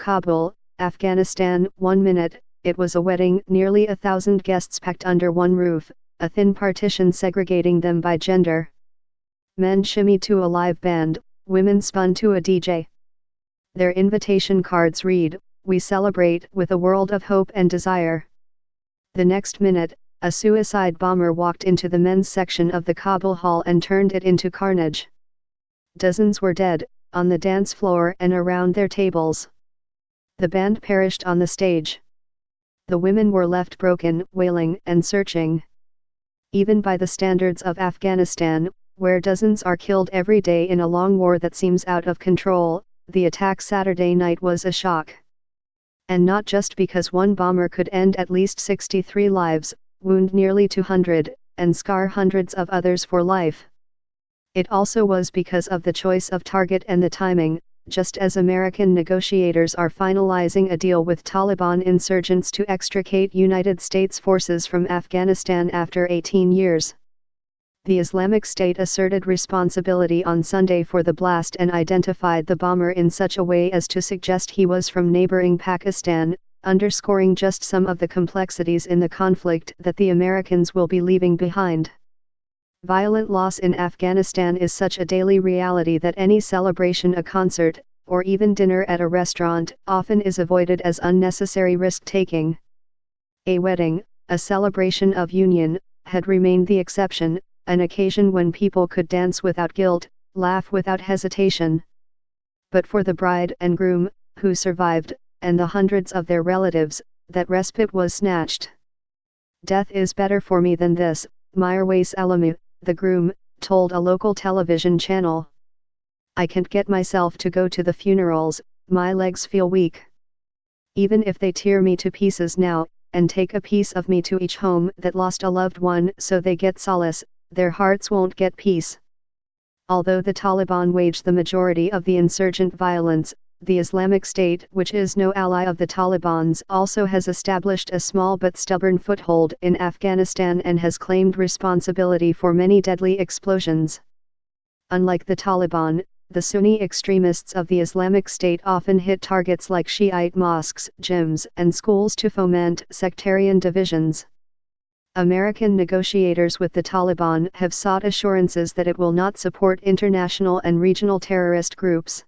Kabul, Afghanistan. 1 minute, it was a wedding, nearly 1,000 guests packed under one roof, a thin partition segregating them by gender. Men shimmied to a live band, women spun to a DJ. Their invitation cards read, "We celebrate with a world of hope and desire." The next minute, a suicide bomber walked into the men's section of the Kabul hall and turned it into carnage. Dozens were dead, on the dance floor and around their tables. The band perished on the stage. The women were left broken, wailing and searching. Even by the standards of Afghanistan, where dozens are killed every day in a long war that seems out of control, the attack Saturday night was a shock. And not just because one bomber could end at least 63 lives, wound nearly 200, and scar hundreds of others for life. It also was because of the choice of target and the timing, just as American negotiators are finalizing a deal with Taliban insurgents to extricate United States forces from Afghanistan after 18 years. The Islamic State asserted responsibility on Sunday for the blast and identified the bomber in such a way as to suggest he was from neighboring Pakistan, underscoring just some of the complexities in the conflict that the Americans will be leaving behind. Violent loss in Afghanistan is such a daily reality that any celebration, a concert, or even dinner at a restaurant, often is avoided as unnecessary risk-taking. A wedding, a celebration of union, had remained the exception, an occasion when people could dance without guilt, laugh without hesitation. But for the bride and groom, who survived, and the hundreds of their relatives, that respite was snatched. "Death is better for me than this," Mirwais Elami, the groom, told a local television channel. "I can't get myself to go to the funerals, my legs feel weak. Even if they tear me to pieces now, and take a piece of me to each home that lost a loved one so they get solace, their hearts won't get peace." Although the Taliban wage the majority of the insurgent violence, the Islamic State, which is no ally of the Taliban's, also has established a small but stubborn foothold in Afghanistan and has claimed responsibility for many deadly explosions. Unlike the Taliban, the Sunni extremists of the Islamic State often hit targets like Shiite mosques, gyms, and schools to foment sectarian divisions. American negotiators with the Taliban have sought assurances that it will not support international and regional terrorist groups.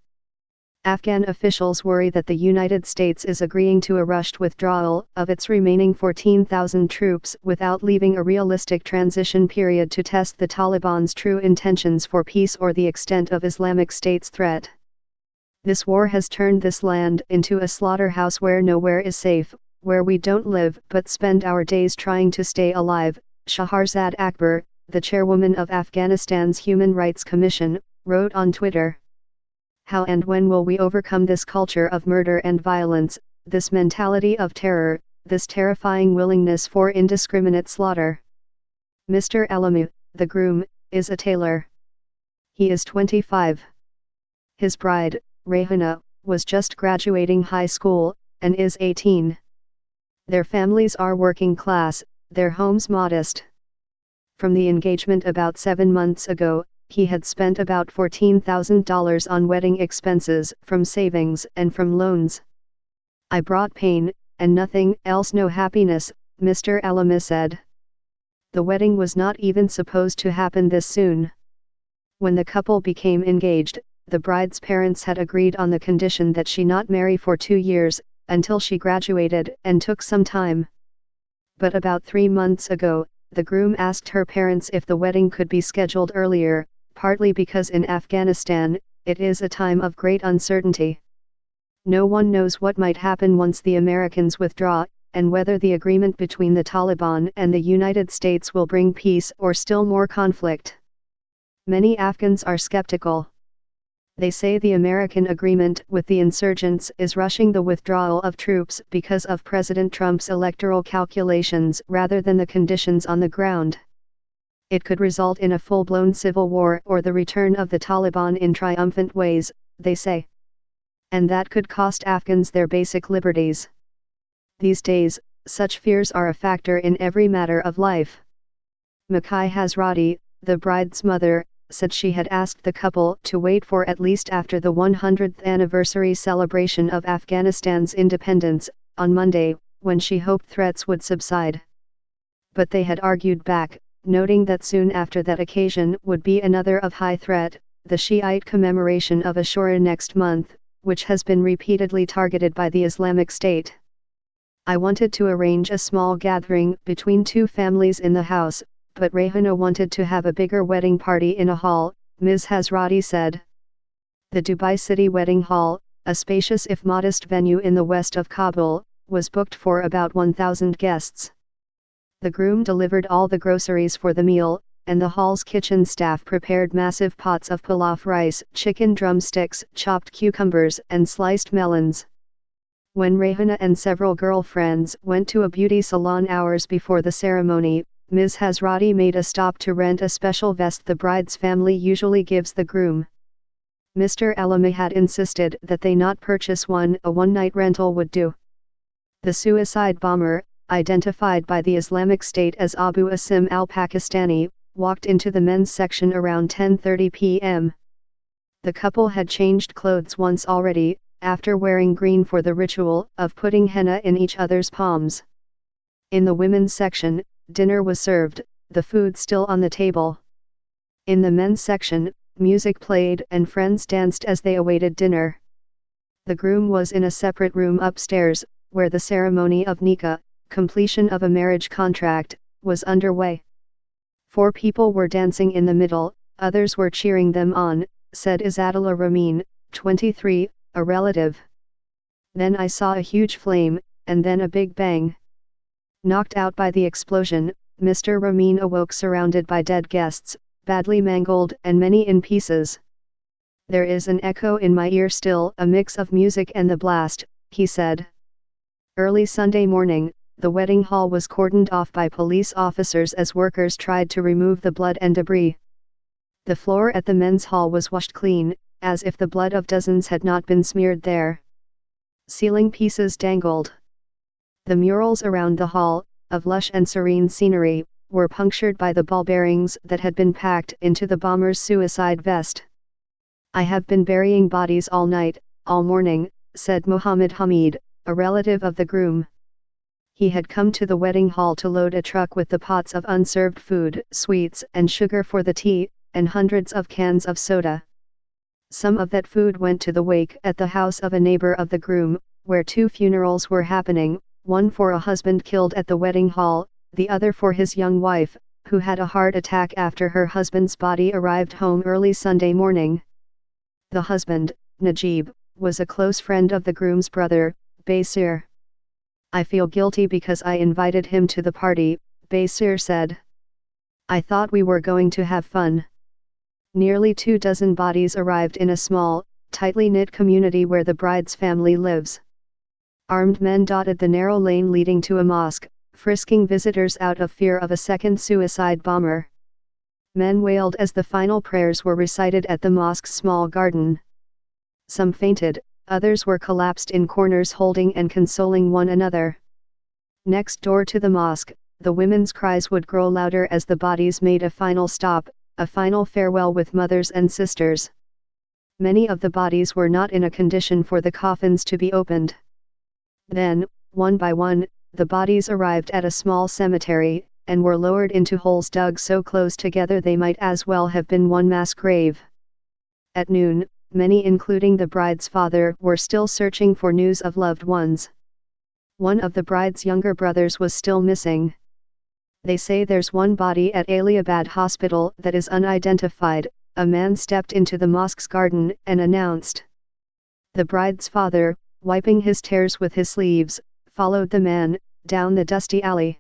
Afghan officials worry that the United States is agreeing to a rushed withdrawal of its remaining 14,000 troops without leaving a realistic transition period to test the Taliban's true intentions for peace or the extent of Islamic State's threat. This war has turned this land into a slaughterhouse where nowhere is safe, where we don't live but spend our days trying to stay alive, Shahrazad Akbar, the chairwoman of Afghanistan's Human Rights Commission, wrote on Twitter. How and when will we overcome this culture of murder and violence, this mentality of terror, this terrifying willingness for indiscriminate slaughter? Mr. Elami, the groom, is a tailor. He is 25. His bride, Rehana, was just graduating high school, and is 18. Their families are working class, their homes modest. From the engagement about 7 months ago, he had spent about $14,000 on wedding expenses from savings and from loans. "I brought pain, and nothing else, no happiness," Mr. Elami said. The wedding was not even supposed to happen this soon. When the couple became engaged, the bride's parents had agreed on the condition that she not marry for 2 years, until she graduated, and took some time. But about 3 months ago, the groom asked her parents if the wedding could be scheduled earlier, partly because in Afghanistan, it is a time of great uncertainty. No one knows what might happen once the Americans withdraw, and whether the agreement between the Taliban and the United States will bring peace or still more conflict. Many Afghans are skeptical. They say the American agreement with the insurgents is rushing the withdrawal of troops because of President Trump's electoral calculations rather than the conditions on the ground. It could result in a full-blown civil war or the return of the Taliban in triumphant ways, they say. And that could cost Afghans their basic liberties. These days, such fears are a factor in every matter of life. Makai Hazrati, the bride's mother, said she had asked the couple to wait for at least after the 100th anniversary celebration of Afghanistan's independence, on Monday, when she hoped threats would subside. But they had argued back, noting that soon after that occasion would be another of high threat, the Shiite commemoration of Ashura next month, which has been repeatedly targeted by the Islamic State. I wanted to arrange a small gathering between two families in the house, but Rehana wanted to have a bigger wedding party in a hall, Ms. Hazrati said. The Dubai City Wedding Hall, a spacious if modest venue in the west of Kabul, was booked for about 1,000 guests. The groom delivered all the groceries for the meal, and the hall's kitchen staff prepared massive pots of pilaf rice, chicken drumsticks, chopped cucumbers, and sliced melons. When Rehana and several girlfriends went to a beauty salon hours before the ceremony, Ms. Hazrati made a stop to rent a special vest the bride's family usually gives the groom. Mr. Alami had insisted that they not purchase one, a one-night rental would do. The suicide bomber, identified by the Islamic State as Abu Asim al-Pakistani, walked into the men's section around 10:30 p.m. The couple had changed clothes once already, after wearing green for the ritual of putting henna in each other's palms. In the women's section, dinner was served, the food still on the table. In the men's section, music played and friends danced as they awaited dinner. The groom was in a separate room upstairs, where the ceremony of nikah, completion of a marriage contract, was underway. 4 people were dancing in the middle, others were cheering them on, said Izzatullah Ramin, 23, a relative. Then I saw a huge flame, and then a big bang. Knocked out by the explosion, Mr. Ramin awoke surrounded by dead guests, badly mangled and many in pieces. There is an echo in my ear still, a mix of music and the blast, he said. Early Sunday morning, the wedding hall was cordoned off by police officers as workers tried to remove the blood and debris. The floor at the men's hall was washed clean, as if the blood of dozens had not been smeared there. Ceiling pieces dangled. The murals around the hall, of lush and serene scenery, were punctured by the ball bearings that had been packed into the bomber's suicide vest. I have been burying bodies all night, all morning, said Muhammad Hamid, a relative of the groom. He had come to the wedding hall to load a truck with the pots of unserved food, sweets and sugar for the tea, and hundreds of cans of soda. Some of that food went to the wake at the house of a neighbor of the groom, where 2 funerals were happening, one for a husband killed at the wedding hall, the other for his young wife, who had a heart attack after her husband's body arrived home early Sunday morning. The husband, Najib, was a close friend of the groom's brother, Basir. I feel guilty because I invited him to the party, Basir said. I thought we were going to have fun. Nearly 24 bodies arrived in a small, tightly knit community where the bride's family lives. Armed men dotted the narrow lane leading to a mosque, frisking visitors out of fear of a second suicide bomber. Men wailed as the final prayers were recited at the mosque's small garden. Some fainted, others were collapsed in corners holding and consoling one another. Next door to the mosque, the women's cries would grow louder as the bodies made a final stop, a final farewell with mothers and sisters. Many of the bodies were not in a condition for the coffins to be opened. Then, one by one, the bodies arrived at a small cemetery, and were lowered into holes dug so close together they might as well have been one mass grave. At noon, many including the bride's father were still searching for news of loved ones. One of the bride's younger brothers was still missing. They say there's one body at Aliabad Hospital that is unidentified, a man stepped into the mosque's garden and announced. The bride's father, wiping his tears with his sleeves, followed the man, down the dusty alley.